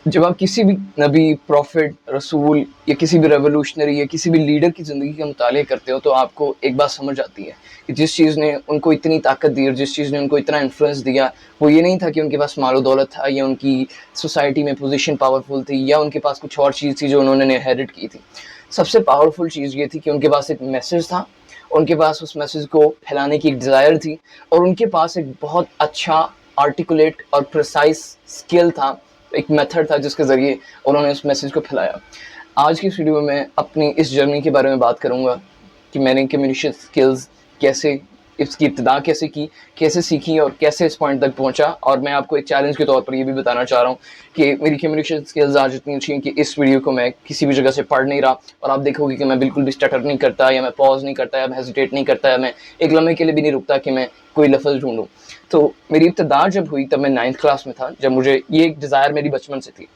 जब आप किसी भी नबी, प्रॉफिट, रसूल या किसी भी रेवोल्यूशनरी या किसी भी लीडर की ज़िंदगी का मुताले करते हो तो आपको एक बात समझ आती है कि जिस चीज़ ने उनको इतनी ताकत दी और जिस चीज़ ने उनको इतना इन्फ्लुएंस दिया, वो ये नहीं था कि उनके पास मालो दौलत था या उनकी सोसाइटी में पोजीशन पावरफुल थी या उनके पास कुछ और चीज़ थी जो उन्होंने इनहेरिट की थी। सबसे पावरफुल चीज़ ये थी कि उनके पास एक मैसेज था, उनके पास उस मैसेज को फैलाने की एक डिज़ायर थी और उनके पास एक बहुत अच्छा आर्टिकुलेट और प्रिसाइज स्किल था, एक मेथड था जिसके ज़रिए उन्होंने उस मैसेज को फैलाया। आज की इस वीडियो में मैं अपनी इस जर्नी के बारे में बात करूँगा कि मैंने कम्युनिकेशन स्किल्स कैसे, इसकी इब्तिदा कैसे की, कैसे सीखी और कैसे इस पॉइंट तक पहुँचा। और मैं आपको एक चैलेंज के तौर पर ये भी बताना चाह रहा हूँ कि मेरी कम्युनिकेशन स्किल्स आज इतनी अच्छी हैं कि इस वीडियो को मैं किसी भी जगह से पढ़ नहीं रहा और आप देखोगे कि मैं बिल्कुल भी स्टटर नहीं करता या मैं पॉज नहीं करता या मैं हेजिटेट नहीं करता या मैं एक लम्हे के लिए भी नहीं रुकता कि मैं कोई लफ्ज़ ढूंढूं। तो मेरी इब्तिदा जब हुई तब मैं 9th क्लास में था, जब मुझे ये एक डिज़ायर मेरी बचपन से थी।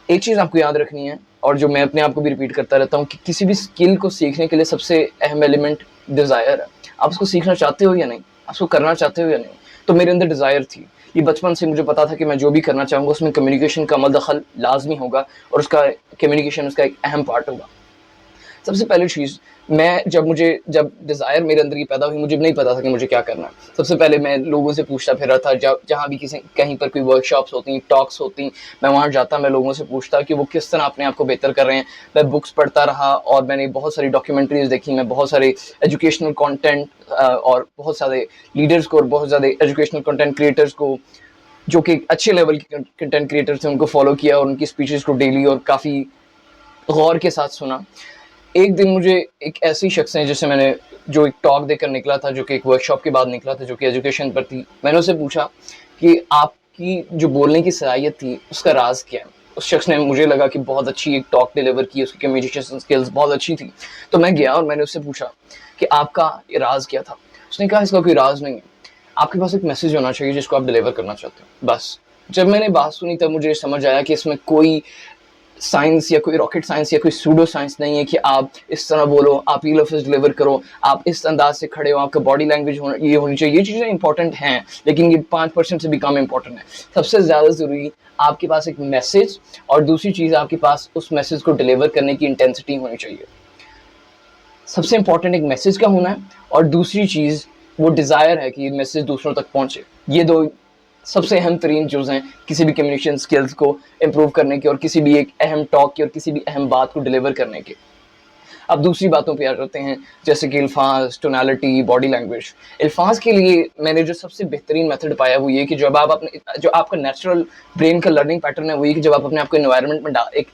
एक चीज़ आपको याद रखनी है और जो मैं अपने आप को भी रिपीट करता रहता हूँ कि किसी भी स्किल को सीखने के लिए सबसे अहम एलिमेंट डिज़ायर है। आप उसको सीखना चाहते हो या नहीं, आप उसको करना चाहते हो या नहीं। तो मेरे अंदर डिज़ायर थी, ये बचपन से मुझे पता था कि मैं जो भी करना चाहूँगा उसमें कम्युनिकेशन का मदखल लाजमी होगा और उसका कम्युनिकेशन उसका एक अहम पार्ट होगा। सबसे पहली चीज़, मैं जब डिज़ायर मेरे अंदर की पैदा हुई, मुझे नहीं पता था कि मुझे क्या करना है। सबसे पहले मैं लोगों से पूछता फिरा था, जहाँ भी कहीं पर कोई वर्कशॉप्स होती, टॉक्स होती, मैं वहाँ जाता, मैं लोगों से पूछता कि वो किस तरह अपने आप को बेहतर कर रहे हैं। मैं बुक्स पढ़ता रहा और मैंने बहुत सारी डॉक्यूमेंट्रीज़ देखी, मैं बहुत सारे एजुकेशनल कंटेंट और बहुत सारे लीडर्स को और बहुत ज़्यादा एजुकेशनल कंटेंट क्रिएटर्स को, जो कि अच्छे लेवल के कंटेंट क्रिएटर्स हैं, उनको फॉलो किया और उनकी स्पीचेस को डेली और काफ़ी गौर के साथ सुना। एक दिन मुझे एक ऐसी शख्स है जिससे मैंने जो एक टॉक देकर निकला था, जो कि एक वर्कशॉप के बाद निकला था, जो कि एजुकेशन पर थी। मैंने उससे पूछा कि आपकी जो बोलने की सलाहियत थी उसका राज क्या है। उस शख्स ने, मुझे लगा कि बहुत अच्छी एक टॉक डिलीवर की, उसकी कम्युनिकेशन स्किल्स बहुत अच्छी थी। तो मैं गया और मैंने उससे पूछा कि आपका ये राज क्या था। उसने कहा इसका कोई राज नहीं है, आपके पास एक मैसेज होना चाहिए जिसको आप डिलीवर करना चाहते हो, बस। जब मैंने बात सुनी तब मुझे समझ आया कि इसमें कोई साइंस या कोई रॉकेट साइंस या कोई सूडो साइंस नहीं है कि आप इस तरह बोलो, आप ये लफ्ज़ डिलीवर करो, आप इस अंदाज से खड़े हो, आपका बॉडी लैंग्वेज ये होनी चाहिए। ये चीज़ें इंपॉर्टेंट हैं, लेकिन ये 5% से भी कम इंपॉर्टेंट है। सबसे ज़्यादा ज़रूरी आपके पास एक मैसेज और दूसरी चीज़ आपके पास उस मैसेज को डिलीवर करने की इंटेंसिटी होनी चाहिए। सबसे इंपॉर्टेंट एक मैसेज का होना है और दूसरी चीज़ वो डिज़ायर है कि ये मैसेज दूसरों तक पहुँचे। ये दो सबसे अहम तरीन चीज़ हैं किसी भी कम्युनिकेशन स्किल्स को इम्प्रूव करने के और किसी भी एक अहम टॉक की और किसी भी अहम बात को डिलीवर करने के। अब दूसरी बातों पे आ जाते हैं, जैसे कि अल्फाज, टोनैलिटी, बॉडी लैंग्वेज। अल्फाज के लिए मैंने जो सबसे बेहतरीन मेथड पाया वो ये कि जब आप अपने, जो आपका नेचुरल ब्रेन का लर्निंग पैटर्न है वो ये कि जब आप अपने आप को एक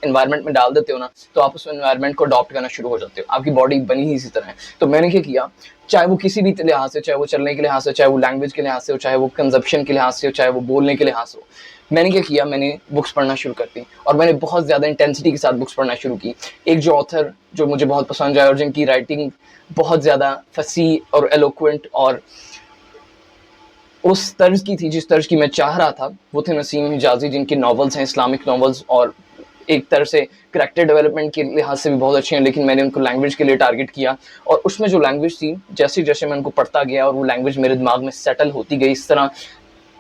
एनवायरनमेंट में डाल देते हो ना, तो आप उस एनवायरनमेंट को अडॉप्ट करना शुरू हो जाते हो। आपकी बॉडी बनी ही इसी तरह है। तो मैंने क्या किया, चाहे वो किसी भी लिहाज से, चाहे वो चलने के लिहाज से, चाहे वो लैंग्वेज के लिहाज से हो, चाहे वो कंजप्शन के लिहाज से हो, चाहे वो बोलने के लिहाज से हो, मैंने क्या किया, मैंने बुक्स पढ़ना शुरू कर दी और मैंने बहुत ज़्यादा इंटेंसिटी के साथ बुक्स पढ़ना शुरू की। एक जो ऑथर जो मुझे बहुत पसंद आया और जिनकी राइटिंग बहुत ज़्यादा फसी और एलोक्वेंट और उस तर्ज की थी जिस तर्ज की मैं चाह रहा था, वो थे नसीम हिजाजी, जिनकी नॉवेल्स हैं इस्लामिक नॉवेल्स और एक तरह से करैक्टर डेवलपमेंट के लिहाज से भी बहुत अच्छे हैं। लेकिन मैंने उनको लैंग्वेज के लिए टारगेट किया और उसमें जो लैंग्वेज थी, जैसे जैसे मैं उनको पढ़ता गया और वो लैंग्वेज मेरे दिमाग में सेटल होती गई, इस तरह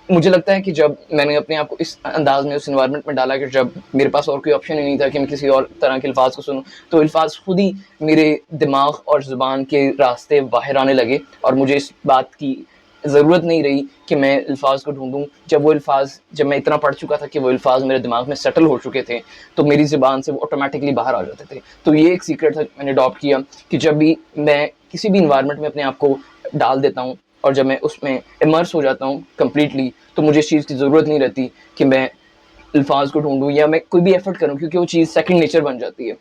मुझे लगता है कि जब मैंने अपने आप को इस अंदाज में उस एनवायरनमेंट में डाला कि जब मेरे पास और कोई ऑप्शन ही नहीं था कि मैं किसी और तरह के अल्फाज को सुनूं, तो अल्फाज खुद ही मेरे दिमाग और ज़ुबान के रास्ते बाहर आने लगे और मुझे इस बात की ज़रूरत नहीं रही कि मैं अल्फाज को ढूंढूं। जब मैं इतना पढ़ चुका था कि वो अल्फाज मेरे दिमाग में सेटल हो चुके थे, तो मेरी ज़ुबान से वो ऑटोमेटिकली बाहर आ जाते थे। तो ये एक सीक्रेट था मैंने अडॉप्ट किया कि जब भी मैं किसी भी इन्वायरमेंट में अपने आप को डाल देता हूँ और जब मैं उसमें इमर्स हो जाता हूँ कम्प्लीटली, तो मुझे इस चीज़ की ज़रूरत नहीं रहती कि मैं अल्फाज को ढूंढूं या मैं कोई भी एफर्ट करूं, क्योंकि वो चीज़ सेकंड नेचर बन जाती है।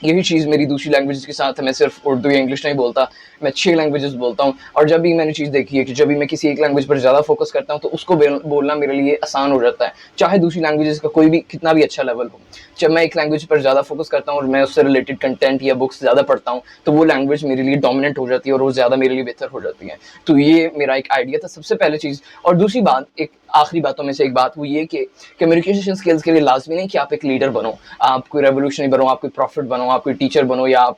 यही चीज़ मेरी दूसरी लैंग्वेजेस के साथ है। मैं सिर्फ उर्दू या इंग्लिश नहीं बोलता, मैं 6 लैंग्वेजेस बोलता हूँ। और जब भी मैंने चीज़ देखी है कि जब भी मैं किसी एक लैंग्वेज पर ज़्यादा फोकस करता हूँ तो उसको बोलना मेरे लिए आसान हो जाता है, चाहे दूसरी लैंग्वेजेस का कोई भी कितना भी अच्छा लेवल हो। जब मैं एक लैंग्वेज पर ज़्यादा फोकस करता हूँ और मैं उससे रिलेटेड कंटेंट या बुक्स ज़्यादा पढ़ता हूँ, तो वो लैंग्वेज मेरे लिए डोमिनेंट हो जाती है और वो ज़्यादा मेरे लिए बेहतर हो जाती है। तो ये मेरा एक आइडिया था, सबसे पहले चीज़। और दूसरी बात, एक आखिरी बातों में से एक बात वो ये कि कम्युनिकेशन स्किल्स के लिए लाजमी नहीं कि आप एक लीडर बनो, आप कोई रेवोल्यूशनरी बनो, आप कोई प्रॉफिट बनो, आप कोई टीचर बनो या आप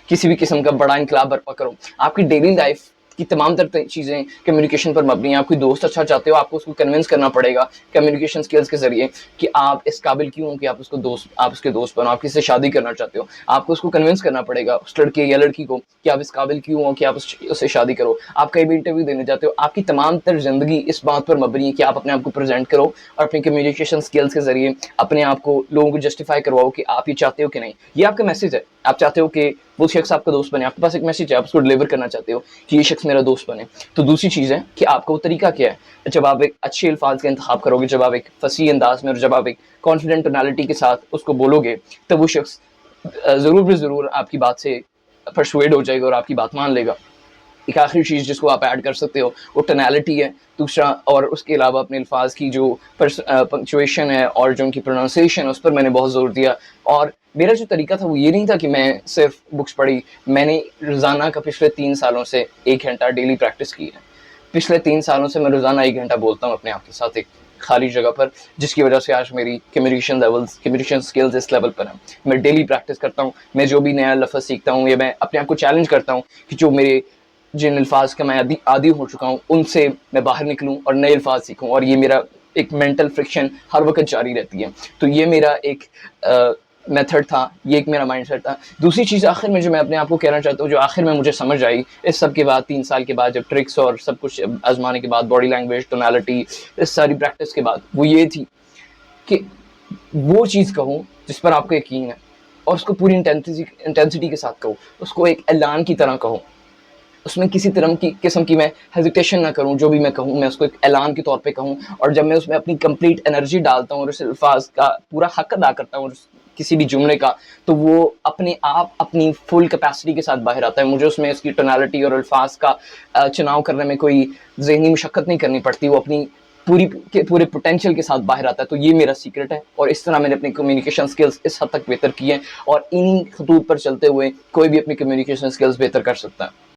किसी भी किस्म का बड़ा इनकलाब बर्पा करो। आपकी डेली लाइफ کی تمام تر چیزیں کمیونیکیشن پر مبنی ہیں. آپ کوئی دوست اچھا چاہتے ہو, آپ کو اس کو کنونس کرنا پڑے گا کمیونیکیشن سکلز کے ذریعے کہ آپ اس قابل کیوں ہوں کہ آپ اس کے دوست بنو. آپ کسی سے شادی کرنا چاہتے ہو, آپ کو اس کو کنونس کرنا پڑے گا اس لڑکے یا لڑکی کو کہ آپ اس قابل کیوں ہو کہ آپ اس سے شادی کرو. آپ کہیں بھی انٹرویو دینے جاتے ہو, آپ کی تمام تر زندگی اس بات پر مبنی ہے کہ آپ اپنے آپ کو پریزنٹ کرو اور اپنی کمیونیکیشن سکلز کے ذریعے اپنے آپ کو لوگوں کو جسٹیفائی کرواؤ کہ آپ یہ چاہتے ہو کہ نہیں. یہ آپ کا میسج ہے, آپ چاہتے ہو کہ وہ شخص آپ کا دوست بنے, آپ کے پاس ایک میسج ہے, آپ اس کو ڈلیور کرنا چاہتے ہو کہ یہ شخص میرا دوست بنے. تو دوسری چیز ہے کہ آپ کا وہ طریقہ کیا ہے. جب آپ ایک اچھے الفاظ کا انتخاب کرو گے, جب آپ ایک فصیح انداز میں اور جب آپ ایک کانفیڈنٹ ٹونالٹی کے ساتھ اس کو بولو گے, تب وہ شخص ضرور بھی ضرور آپ کی بات سے پرسویڈ ہو جائے گا اور آپ کی بات مان لے گا. ایک آخری چیز جس کو آپ ایڈ کر سکتے ہو وہ ٹونالٹی ہے دوسرا, اور اس کے علاوہ اپنے الفاظ کی جو پنکچویشن ہے اور جو ان کی پروننسیشن ہے اس پر میں نے بہت زور دیا. اور میرا جو طریقہ تھا وہ یہ نہیں تھا کہ میں صرف بکس پڑھی, میں نے روزانہ کا پچھلے 3 سالوں سے 1 گھنٹہ ڈیلی پریکٹس کی ہے. پچھلے 3 سالوں سے میں روزانہ 1 گھنٹہ بولتا ہوں اپنے آپ کے ساتھ ایک خالی جگہ پر, جس کی وجہ سے آج میری کمیونیکیشن سکلز اس لیول پر ہیں. میں ڈیلی پریکٹس کرتا ہوں, میں جو بھی نیا لفظ سیکھتا ہوں یا میں اپنے آپ کو چیلنج کرتا ہوں کہ جو میرے جن الفاظ کا میں عادی ہو چکا ہوں ان سے میں باہر نکلوں اور نئے الفاظ سیکھوں, اور یہ میرا ایک مینٹل فرکشن ہر وقت جاری رہتی ہے. تو یہ میرا ایک میتھڈ تھا, یہ ایک میرا مائنڈ سیٹ تھا. دوسری چیز آخر میں جو میں اپنے آپ کو کہنا چاہتا ہوں, جو آخر میں مجھے سمجھ آئی اس سب کے بعد 3 سال کے بعد, جب ٹرکس اور سب کچھ آزمانے کے بعد, باڈی لینگویج, ٹونالٹی, اس ساری پریکٹس کے بعد, وہ یہ تھی کہ وہ چیز کہوں جس پر آپ کو یقین ہے اور اس کو پوری انٹینسٹی کے ساتھ کہوں, اس کو ایک اعلان کی طرح کہوں, اس میں کسی طرح کی قسم کی میں ہیزیٹیشن نہ کروں. جو بھی میں کہوں میں اس کو ایک اعلان کے طور پہ کہوں, اور جب میں اس میں اپنی کمپلیٹ انرجی ڈالتا ہوں اور اس الفاظ کا پورا حق ادا کرتا ہوں کسی بھی جملے کا, تو وہ اپنے آپ اپنی فل کیپیسٹی کے ساتھ باہر آتا ہے. مجھے اس میں اس کی ٹونالٹی اور الفاظ کا چناؤ کرنے میں کوئی ذہنی مشقت نہیں کرنی پڑتی, وہ اپنی پورے پوٹینشیل کے ساتھ باہر آتا ہے. تو یہ میرا سیکرٹ ہے, اور اس طرح میں نے اپنی کمیونیکیشن سکلز اس حد تک بہتر کی ہیں, اور انہی خطوط پر چلتے ہوئے کوئی بھی اپنی کمیونیکیشن سکلز بہتر کر سکتا ہے.